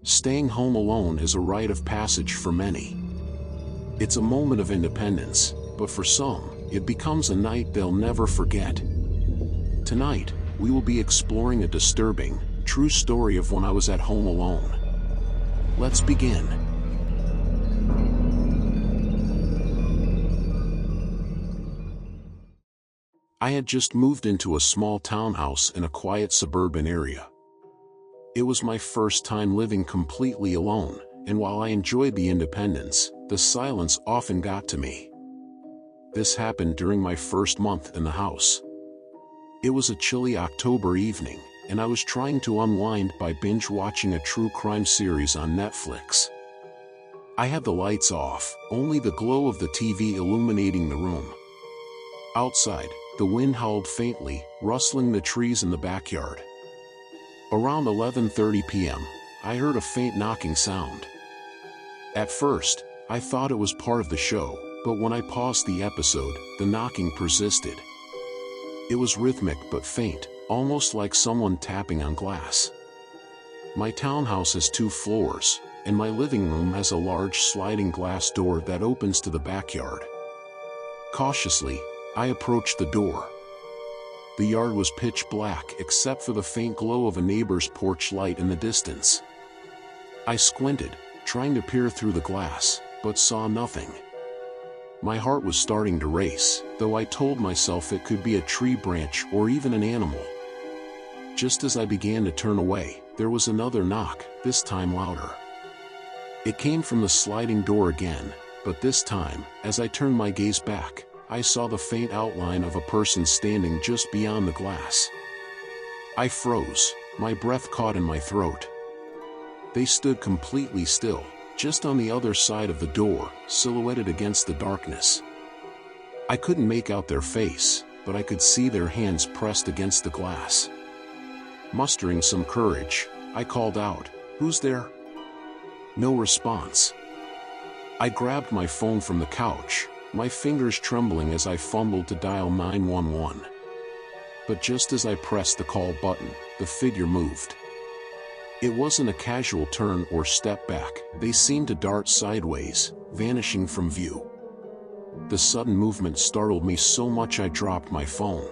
Staying home alone is a rite of passage for many. It's a moment of independence, but for some, it becomes a night they'll never forget. Tonight, we will be exploring a disturbing, true story of when I was at home alone. Let's begin. I had just moved into a small townhouse in a quiet suburban area. It was my first time living completely alone, and while I enjoyed the independence, the silence often got to me. This happened during my first month in the house. It was a chilly October evening, and I was trying to unwind by binge-watching a true crime series on Netflix. I had the lights off, only the glow of the TV illuminating the room. Outside, the wind howled faintly, rustling the trees in the backyard. Around 11:30 p.m., I heard a faint knocking sound. At first, I thought it was part of the show, but when I paused the episode, the knocking persisted. It was rhythmic but faint, almost like someone tapping on glass. My townhouse has 2 floors, and my living room has a large sliding glass door that opens to the backyard. Cautiously, I approached the door. The yard was pitch black except for the faint glow of a neighbor's porch light in the distance. I squinted, trying to peer through the glass, but saw nothing. My heart was starting to race, though I told myself it could be a tree branch or even an animal. Just as I began to turn away, there was another knock, this time louder. It came from the sliding door again, but this time, as I turned my gaze back, I saw the faint outline of a person standing just beyond the glass. I froze, my breath caught in my throat. They stood completely still, just on the other side of the door, silhouetted against the darkness. I couldn't make out their face, but I could see their hands pressed against the glass. Mustering some courage, I called out, "Who's there?" No response. I grabbed my phone from the couch, my fingers trembling as I fumbled to dial 911. But just as I pressed the call button, the figure moved. It wasn't a casual turn or step back, they seemed to dart sideways, vanishing from view. The sudden movement startled me so much I dropped my phone.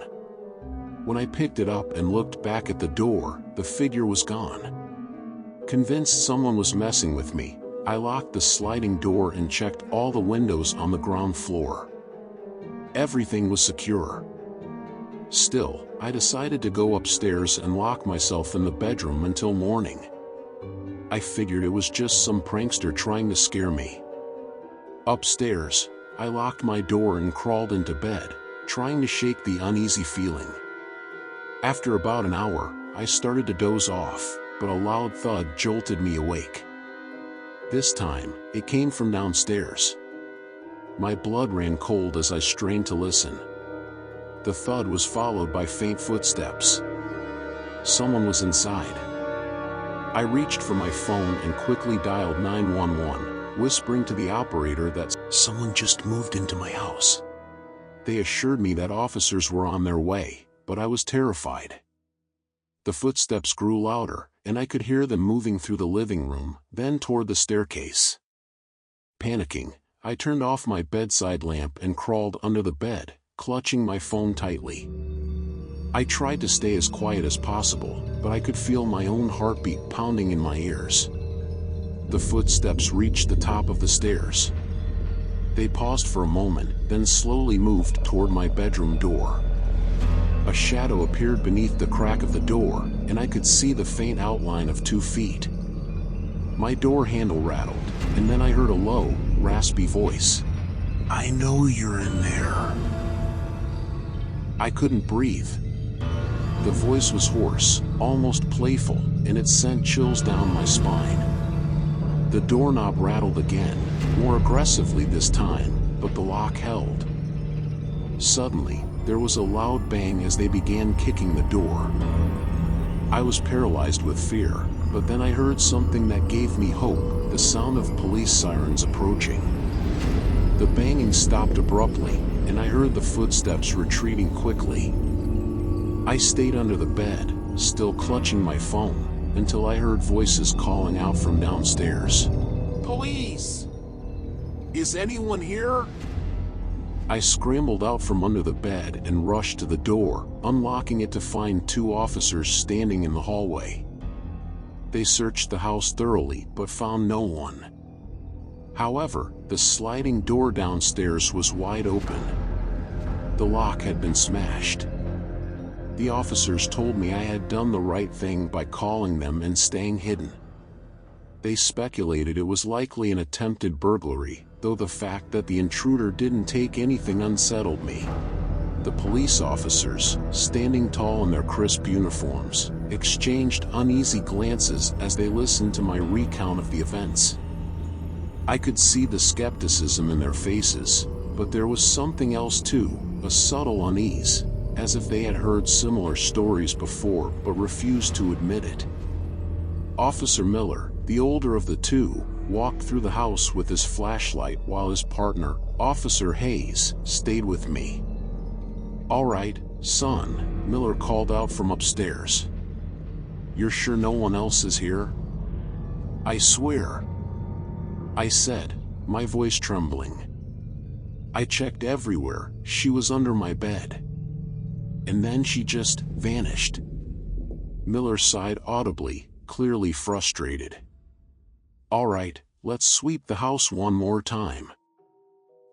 When I picked it up and looked back at the door, the figure was gone. Convinced someone was messing with me, I locked the sliding door and checked all the windows on the ground floor. Everything was secure. Still, I decided to go upstairs and lock myself in the bedroom until morning. I figured it was just some prankster trying to scare me. Upstairs, I locked my door and crawled into bed, trying to shake the uneasy feeling. After about an hour, I started to doze off, but a loud thud jolted me awake. This time, it came from downstairs. My blood ran cold as I strained to listen. The thud was followed by faint footsteps. Someone was inside. I reached for my phone and quickly dialed 911, whispering to the operator that someone just moved into my house. They assured me that officers were on their way, but I was terrified. The footsteps grew louder, and I could hear them moving through the living room, then toward the staircase. Panicking, I turned off my bedside lamp and crawled under the bed, clutching my phone tightly. I tried to stay as quiet as possible, but I could feel my own heartbeat pounding in my ears. The footsteps reached the top of the stairs. They paused for a moment, then slowly moved toward my bedroom door. A shadow appeared beneath the crack of the door, and I could see the faint outline of 2 feet. My door handle rattled, and then I heard a low, raspy voice. "I know you're in there." I couldn't breathe. The voice was hoarse, almost playful, and it sent chills down my spine. The doorknob rattled again, more aggressively this time, but the lock held. Suddenly, there was a loud bang as they began kicking the door. I was paralyzed with fear, but then I heard something that gave me hope, the sound of police sirens approaching. The banging stopped abruptly, and I heard the footsteps retreating quickly. I stayed under the bed, still clutching my phone, until I heard voices calling out from downstairs. Police! Is anyone here? I scrambled out from under the bed and rushed to the door, unlocking it to find 2 officers standing in the hallway. They searched the house thoroughly but found no one. However, the sliding door downstairs was wide open. The lock had been smashed. The officers told me I had done the right thing by calling them and staying hidden. They speculated it was likely an attempted burglary, though the fact that the intruder didn't take anything unsettled me. The police officers, standing tall in their crisp uniforms, exchanged uneasy glances as they listened to my recount of the events. I could see the skepticism in their faces, but there was something else too, a subtle unease, as if they had heard similar stories before but refused to admit it. Officer Miller, the older of the 2, walked through the house with his flashlight while his partner, Officer Hayes, stayed with me. "All right, son," Miller called out from upstairs. "You're sure no one else is here?" "I swear," I said, my voice trembling. "I checked everywhere, she was under my bed. And then she just vanished." Miller sighed audibly, clearly frustrated. "All right, let's sweep the house one more time."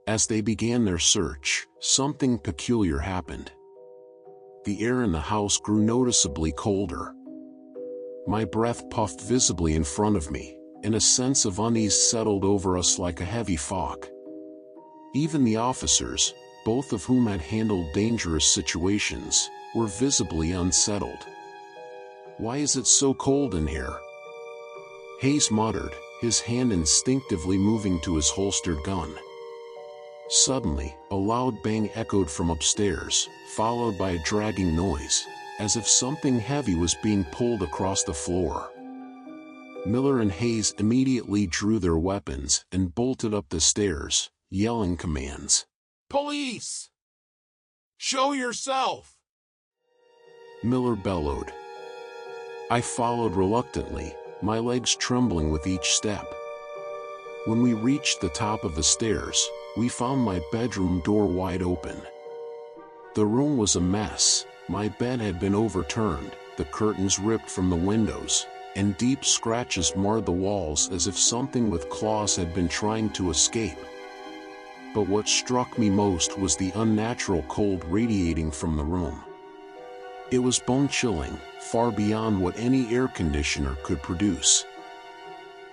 As they began their search, something peculiar happened. The air in the house grew noticeably colder. My breath puffed visibly in front of me, and a sense of unease settled over us like a heavy fog. Even the officers, both of whom had handled dangerous situations, were visibly unsettled. "Why is it so cold in here?" Hayes muttered, his hand instinctively moving to his holstered gun. Suddenly, a loud bang echoed from upstairs, followed by a dragging noise, as if something heavy was being pulled across the floor. Miller and Hayes immediately drew their weapons and bolted up the stairs, yelling commands. "Police! Show yourself!" Miller bellowed. I followed reluctantly, my legs trembling with each step. When we reached the top of the stairs, we found my bedroom door wide open. The room was a mess. My bed had been overturned, the curtains ripped from the windows, and deep scratches marred the walls as if something with claws had been trying to escape. But what struck me most was the unnatural cold radiating from the room. It was bone-chilling, far beyond what any air conditioner could produce.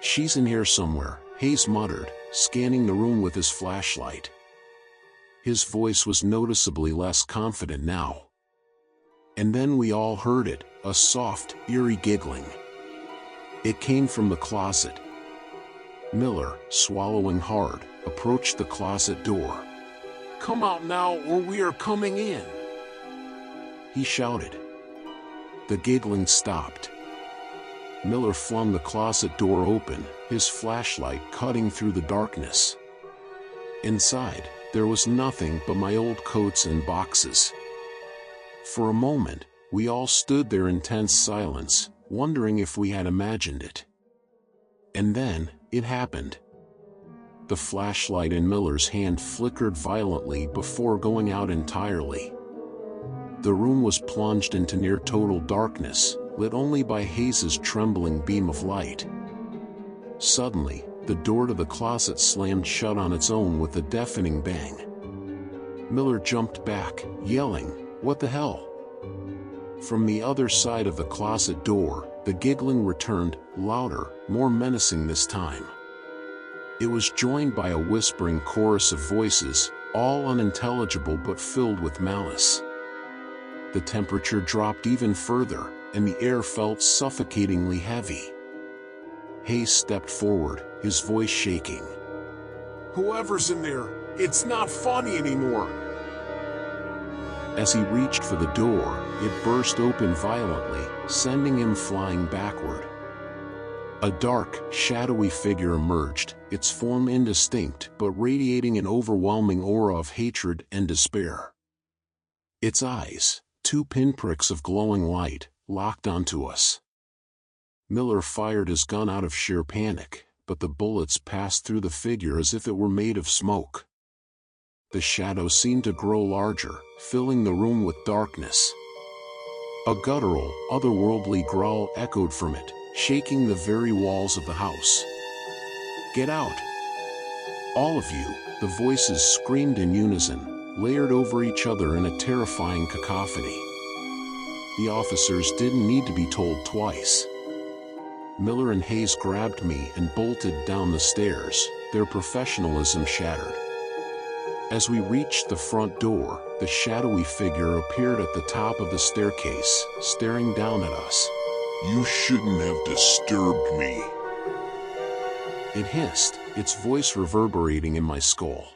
"She's in here somewhere," Hayes muttered, scanning the room with his flashlight. His voice was noticeably less confident now. And then we all heard it, a soft, eerie giggling. It came from the closet. Miller, swallowing hard, approached the closet door. "Come out now or we are coming in," he shouted. The giggling stopped. Miller flung the closet door open, his flashlight cutting through the darkness. Inside, there was nothing but my old coats and boxes. For a moment, we all stood there in tense silence, wondering if we had imagined it. And then, it happened. The flashlight in Miller's hand flickered violently before going out entirely. The room was plunged into near total darkness, lit only by Hayes's trembling beam of light. Suddenly, the door to the closet slammed shut on its own with a deafening bang. Miller jumped back, yelling, "What the hell?" From the other side of the closet door, the giggling returned, louder, more menacing this time. It was joined by a whispering chorus of voices, all unintelligible but filled with malice. The temperature dropped even further, and the air felt suffocatingly heavy. Hayes stepped forward, his voice shaking. "Whoever's in there, it's not funny anymore." As he reached for the door, it burst open violently, sending him flying backward. A dark, shadowy figure emerged, its form indistinct but radiating an overwhelming aura of hatred and despair. Its eyes, two pinpricks of glowing light, locked onto us. Miller fired his gun out of sheer panic, but the bullets passed through the figure as if it were made of smoke. The shadow seemed to grow larger, filling the room with darkness. A guttural, otherworldly growl echoed from it, shaking the very walls of the house. "Get out! All of you," the voices screamed in unison, layered over each other in a terrifying cacophony. The officers didn't need to be told twice. Miller and Hayes grabbed me and bolted down the stairs, their professionalism shattered. As we reached the front door, the shadowy figure appeared at the top of the staircase, staring down at us. "You shouldn't have disturbed me," it hissed, its voice reverberating in my skull.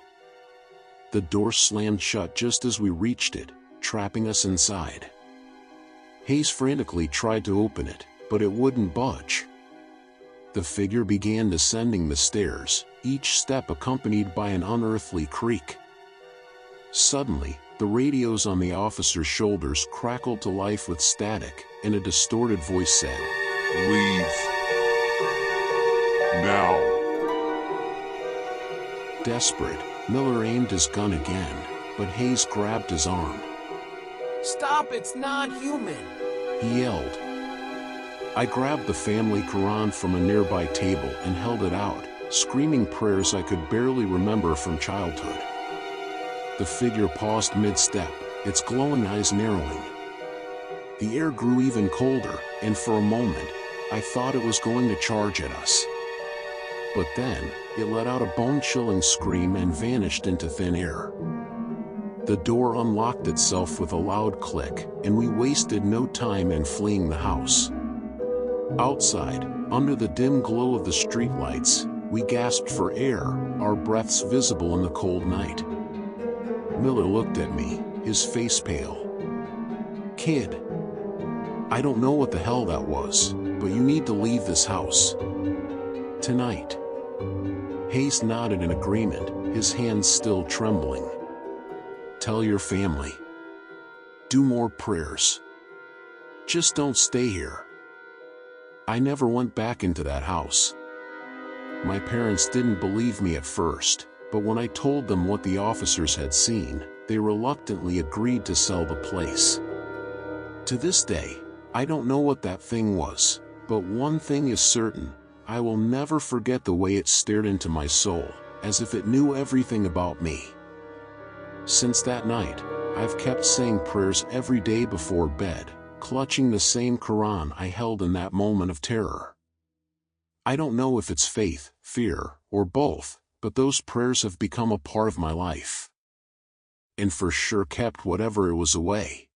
The door slammed shut just as we reached it, trapping us inside. Hayes frantically tried to open it, but it wouldn't budge. The figure began descending the stairs, each step accompanied by an unearthly creak. Suddenly, the radios on the officer's shoulders crackled to life with static, and a distorted voice said, "Leave. Now." Desperate, Miller aimed his gun again, but Hayes grabbed his arm. "Stop, it's not human!" he yelled. I grabbed the family Quran from a nearby table and held it out, screaming prayers I could barely remember from childhood. The figure paused mid-step, its glowing eyes narrowing. The air grew even colder, and for a moment, I thought it was going to charge at us. But then, it let out a bone-chilling scream and vanished into thin air. The door unlocked itself with a loud click, and we wasted no time in fleeing the house. Outside, under the dim glow of the streetlights, we gasped for air, our breaths visible in the cold night. Miller looked at me, his face pale. "Kid, I don't know what the hell that was, but you need to leave this house. Tonight." Hayes nodded in agreement, his hands still trembling. "Tell your family. Do more prayers. Just don't stay here." I never went back into that house. My parents didn't believe me at first, but when I told them what the officers had seen, they reluctantly agreed to sell the place. To this day, I don't know what that thing was, but one thing is certain, I will never forget the way it stared into my soul, as if it knew everything about me. Since that night, I've kept saying prayers every day before bed, clutching the same Quran I held in that moment of terror. I don't know if it's faith, fear, or both, but those prayers have become a part of my life. And for sure kept whatever it was away.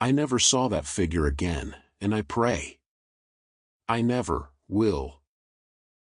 I never saw that figure again, and I pray I never will.